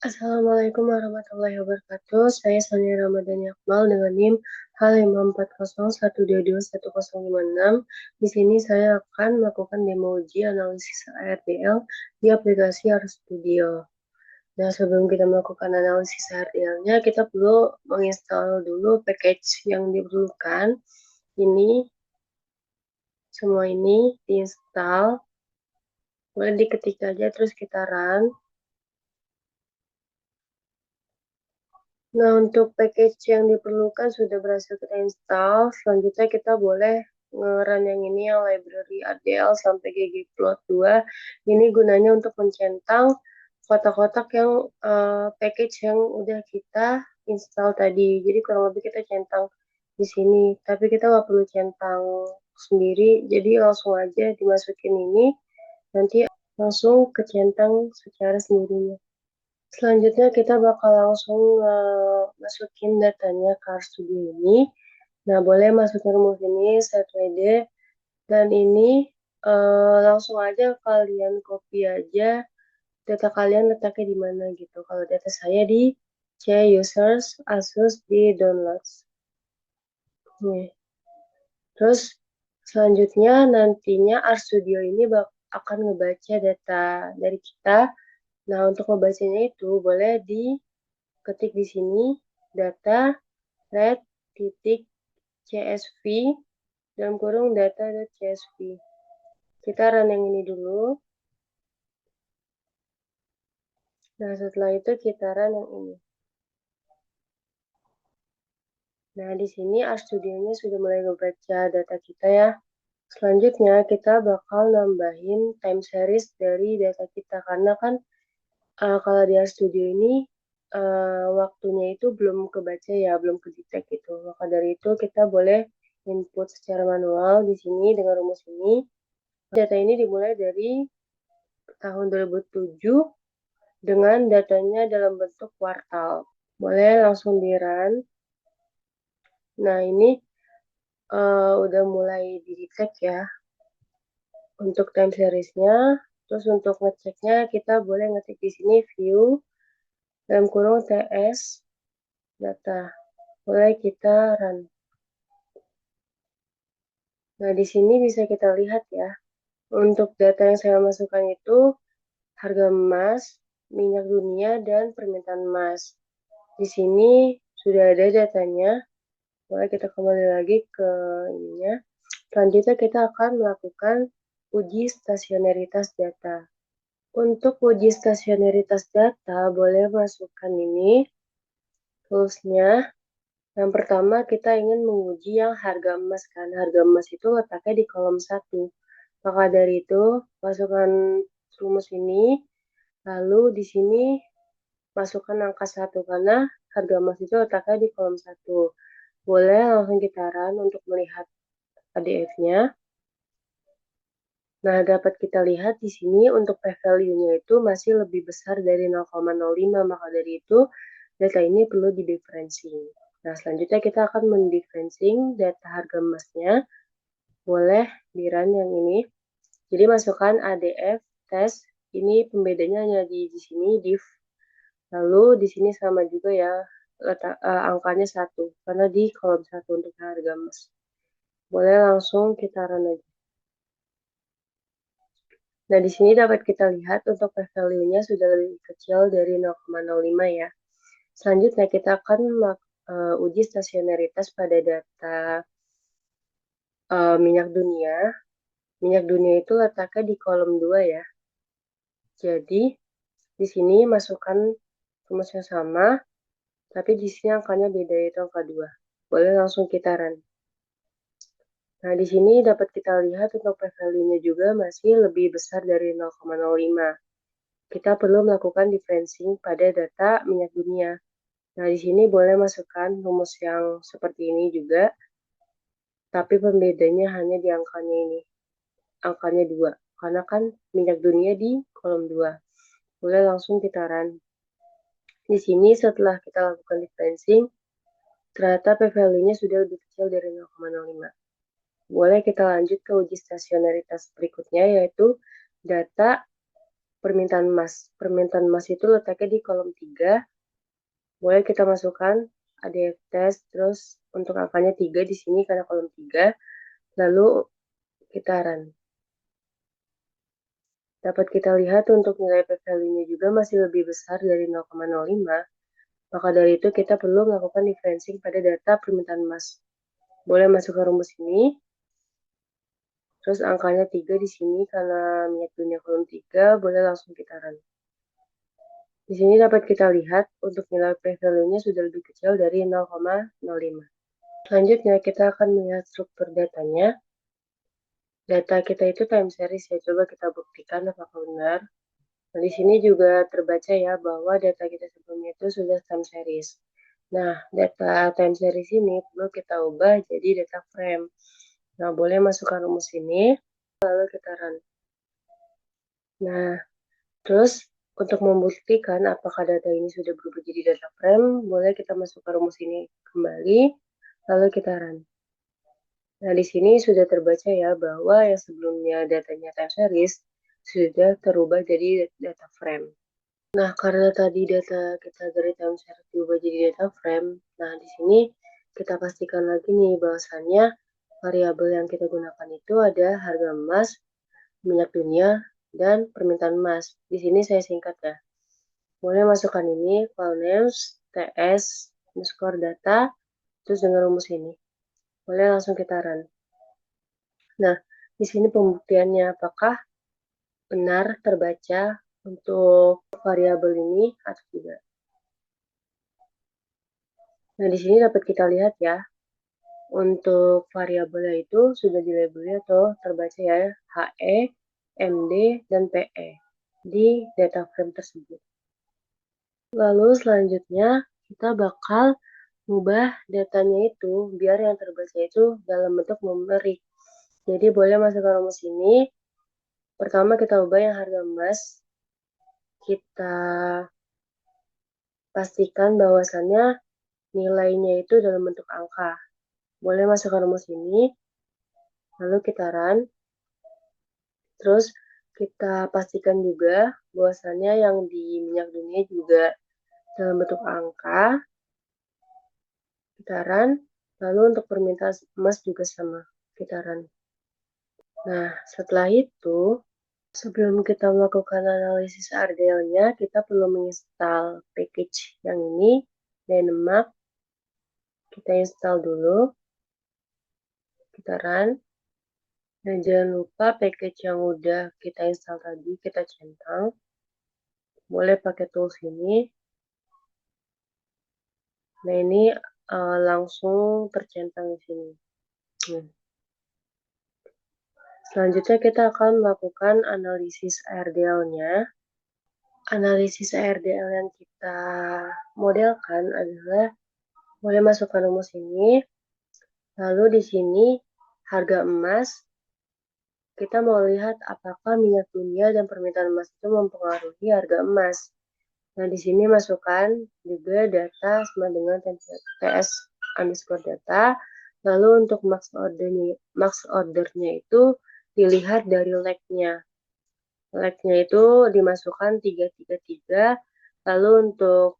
Assalamualaikum warahmatullahi wabarakatuh. Saya Sonia Ramadhani Akmal dengan NIM H54012210056. Di sini saya akan melakukan demo uji analisis ARDL di aplikasi RStudio. Nah, sebelum kita melakukan analisis ARDL-nya, kita perlu menginstal dulu package yang diperlukan. Ini, semua ini diinstal. Boleh diketik aja, terus kita run. Nah, untuk package yang diperlukan sudah berhasil kita install. Selanjutnya kita boleh nge-run yang ini, yang library ADL sampai ggplot2. Ini gunanya untuk mencentang kotak-kotak yang package yang udah kita install tadi. Jadi kurang lebih kita centang di sini. Tapi kita nggak perlu centang sendiri. Jadi langsung aja dimasukin ini. Nanti langsung kecentang secara sendirinya. Selanjutnya kita bakal langsung masukin datanya ke RStudio ini. Nah, boleh masukin rumus ini, set WD, dan ini langsung aja kalian copy aja data kalian letaknya di mana gitu. Kalau data saya di C users, Asus di downloads. Nih. Terus selanjutnya nantinya RStudio ini akan ngebaca data dari kita. Nah, untuk membacanya itu boleh diketik di sini data red titik csv dalam kurung data.csv. Kita run yang ini dulu. Nah, setelah itu kita run yang ini. Nah, di sini RStudio-nya sudah mulai membaca data kita ya. Selanjutnya kita bakal nambahin time series dari data kita karena kan kalau di RStudio ini waktunya itu belum kebaca ya, belum kedetek gitu. Maka dari itu kita boleh input secara manual di sini dengan rumus ini. Data ini dimulai dari tahun 2007 dengan datanya dalam bentuk kuartal. Boleh langsung di run. Nah, ini udah mulai di-detect ya untuk time series-nya. Terus untuk ngeceknya kita boleh ngetik di sini view dalam kurung TS data. Boleh kita run. Nah, di sini bisa kita lihat ya. Untuk data yang saya masukkan itu harga emas, minyak dunia, dan permintaan emas. Di sini sudah ada datanya. Boleh kita kembali lagi ke ininya. Selanjutnya kita akan melakukan uji stasionaritas data. Untuk uji stasionaritas data, boleh masukkan ini toolsnya. Yang pertama kita ingin menguji yang harga emas kan. Harga emas itu letaknya di kolom 1. Maka dari itu, masukkan rumus ini. Lalu di sini masukkan angka 1 karena harga emas itu letaknya di kolom 1. Boleh langsung kita run untuk melihat ADF-nya. Nah, dapat kita lihat di sini untuk p-value-nya itu masih lebih besar dari 0,05. Maka dari itu, data ini perlu di-differencing. Nah, selanjutnya kita akan mendifferencing data harga emasnya. Boleh di-run yang ini. Jadi, masukkan ADF, tes. Ini pembedanya hanya di sini, div. Lalu, di sini sama juga ya, angkanya 1. Karena di kolom 1 untuk harga emas. Boleh langsung kita run aja. Nah, di sini dapat kita lihat untuk p-value-nya sudah lebih kecil dari 0,05 ya. Selanjutnya kita akan uji stasionaritas pada data minyak dunia. Minyak dunia itu letaknya di kolom 2 ya. Jadi, di sini masukkan rumus yang sama, tapi di sini angkanya beda yaitu angka 2. Boleh langsung kita run. Nah, di sini dapat kita lihat untuk p-value-nya juga masih lebih besar dari 0,05. Kita perlu melakukan differencing pada data minyak dunia. Nah, di sini boleh masukkan rumus yang seperti ini juga, tapi pembedanya hanya di angkanya ini. Angkanya 2, karena kan minyak dunia di kolom 2. Boleh langsung kita run. Di sini setelah kita lakukan differencing, ternyata p-value-nya sudah lebih kecil dari 0,05. Boleh kita lanjut ke uji stasionaritas berikutnya, yaitu data permintaan emas. Permintaan emas itu letaknya di kolom 3. Boleh kita masukkan ADF test, terus untuk angkanya 3 di sini karena kolom 3. Lalu kita run. Dapat kita lihat untuk nilai p-value-nya juga masih lebih besar dari 0,05. Maka dari itu kita perlu melakukan referencing pada data permintaan emas. Boleh masuk ke rumus ini. Terus angkanya 3 di sini karena minyak dunia kolom 3, boleh langsung kita run. Di sini dapat kita lihat untuk nilai p-value-nya sudah lebih kecil dari 0,05. Selanjutnya kita akan melihat struktur datanya. Data kita itu time series ya, coba kita buktikan apakah benar. Nah, di sini juga terbaca ya bahwa data kita sebelumnya itu sudah time series. Nah, data time series ini perlu kita ubah jadi data frame. Nah, boleh masukkan rumus ini, lalu kita run. Nah, terus untuk membuktikan apakah data ini sudah berubah jadi data frame, boleh kita masukkan rumus ini kembali, lalu kita run. Nah, di sini sudah terbaca ya bahwa yang sebelumnya datanya time series sudah terubah jadi data frame. Nah, karena tadi data kita dari time series diubah jadi data frame, nah di sini kita pastikan lagi nih bahwasannya variabel yang kita gunakan itu ada harga emas, minyak dunia, dan permintaan emas. Di sini saya singkat ya. Boleh masukkan ini, file names, ts, underscore data, terus dengan rumus ini. Boleh langsung kita run. Nah, di sini pembuktiannya apakah benar terbaca untuk variabel ini atau tidak. Nah, di sini dapat kita lihat ya, untuk variabelnya itu sudah dilabeli atau terbaca ya, HE, MD, dan PE di data frame tersebut. Lalu selanjutnya kita bakal mengubah datanya itu biar yang terbaca itu dalam bentuk numerik. Jadi boleh masukkan rumus ini. Pertama kita ubah yang harga emas. Kita pastikan bahwasannya nilainya itu dalam bentuk angka. Boleh masukkan rumus ini. Lalu kita run. Terus kita pastikan juga bahwasannya yang di minyak dunia juga dalam bentuk angka. Kita run. Lalu untuk permintaan emas juga sama. Kita run. Nah, setelah itu, sebelum kita melakukan analisis RDL-nya, kita perlu menginstal package yang ini, Dynamax. Kita install dulu. Kita run. Dan jangan lupa package yang udah kita install tadi, kita centang. Boleh pakai tools ini. Nah, ini langsung tercentang di sini. Selanjutnya kita akan melakukan analisis RDL-nya. Analisis RDL yang kita modelkan adalah boleh masukkan rumus ini. Lalu di sini harga emas, kita mau lihat apakah minyak dunia dan permintaan emas itu mempengaruhi harga emas. Nah, di sini masukkan juga data sama dengan ts underscore data. Lalu untuk max ordernya itu dilihat dari lag-nya. Lag-nya itu dimasukkan 333. Lalu untuk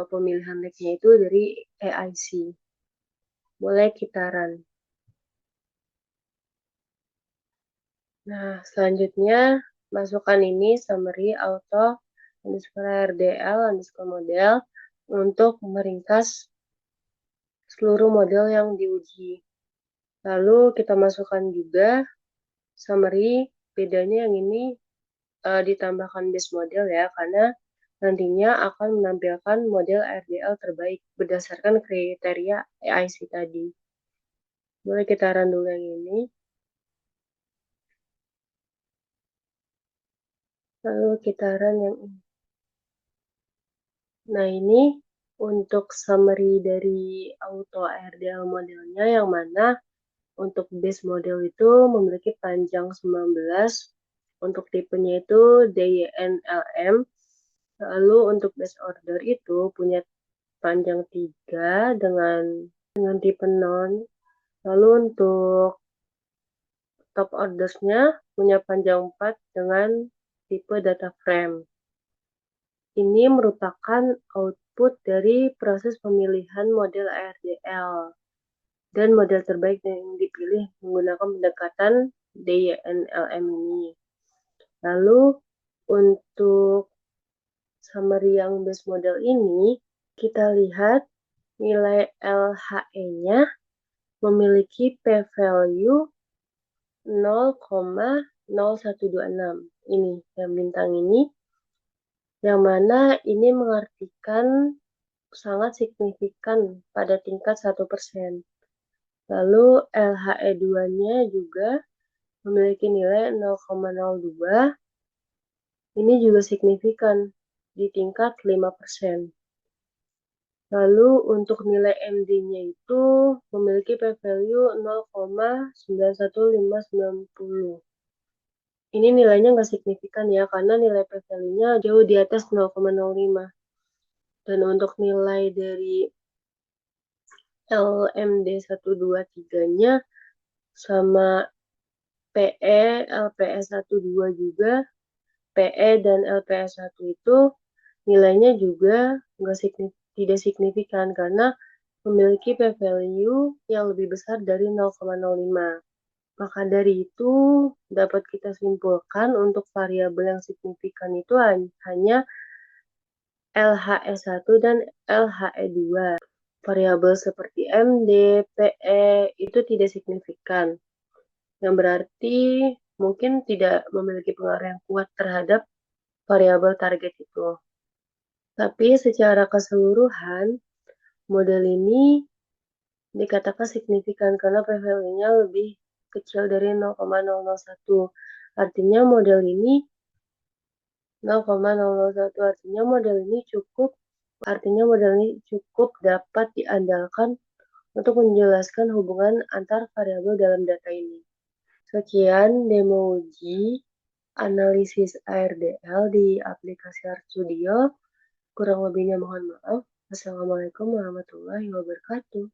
pemilihan lag-nya itu dari AIC. Boleh kita run. Nah, selanjutnya masukkan ini summary auto underscore RDL underscore model untuk meringkas seluruh model yang diuji. Lalu kita masukkan juga summary, bedanya yang ini ditambahkan base model ya, karena nantinya akan menampilkan model RDL terbaik berdasarkan kriteria AIC tadi. Boleh kita run dulu yang ini. Lalu kita run yang ini. Nah, ini untuk summary dari auto RDL modelnya yang mana untuk base model itu memiliki panjang 19, untuk tipenya itu DYNLM. Lalu untuk base order itu punya panjang 3 dengan tipe non. Lalu untuk top ordersnya punya panjang 4 dengan tipe data frame. Ini merupakan output dari proses pemilihan model ARDL. Dan model terbaik yang dipilih menggunakan pendekatan DYNLM ini. Lalu untuk summary yang base model ini, kita lihat nilai LHE-nya memiliki p-value 0,0126. Ini yang bintang ini, yang mana ini mengartikan sangat signifikan pada tingkat 1%. Lalu LHE2-nya juga memiliki nilai 0,02. Ini juga signifikan di tingkat 5%. Lalu untuk nilai MD-nya itu memiliki p-value 0,911590. Ini nilainya nggak signifikan ya, karena nilai p-value-nya jauh di atas 0,05. Dan untuk nilai dari LMD123-nya sama PE, LPS12 juga, PE dan LPS1 itu nilainya juga tidak signifikan karena memiliki p-value yang lebih besar dari 0,05. Maka dari itu dapat kita simpulkan untuk variabel yang signifikan itu hanya LHE1 dan LHE2. Variabel seperti MD, PE itu tidak signifikan. Yang berarti mungkin tidak memiliki pengaruh yang kuat terhadap variabel target itu. Tapi secara keseluruhan, model ini dikatakan signifikan karena p-value-nya lebih kecil dari 0,001. Artinya model ini 0,001 artinya model ini cukup dapat diandalkan untuk menjelaskan hubungan antar variabel dalam data ini. Sekian demo uji analisis ARDL di aplikasi RStudio. Kurang lebihnya mohon maaf. Wassalamualaikum warahmatullahi wabarakatuh.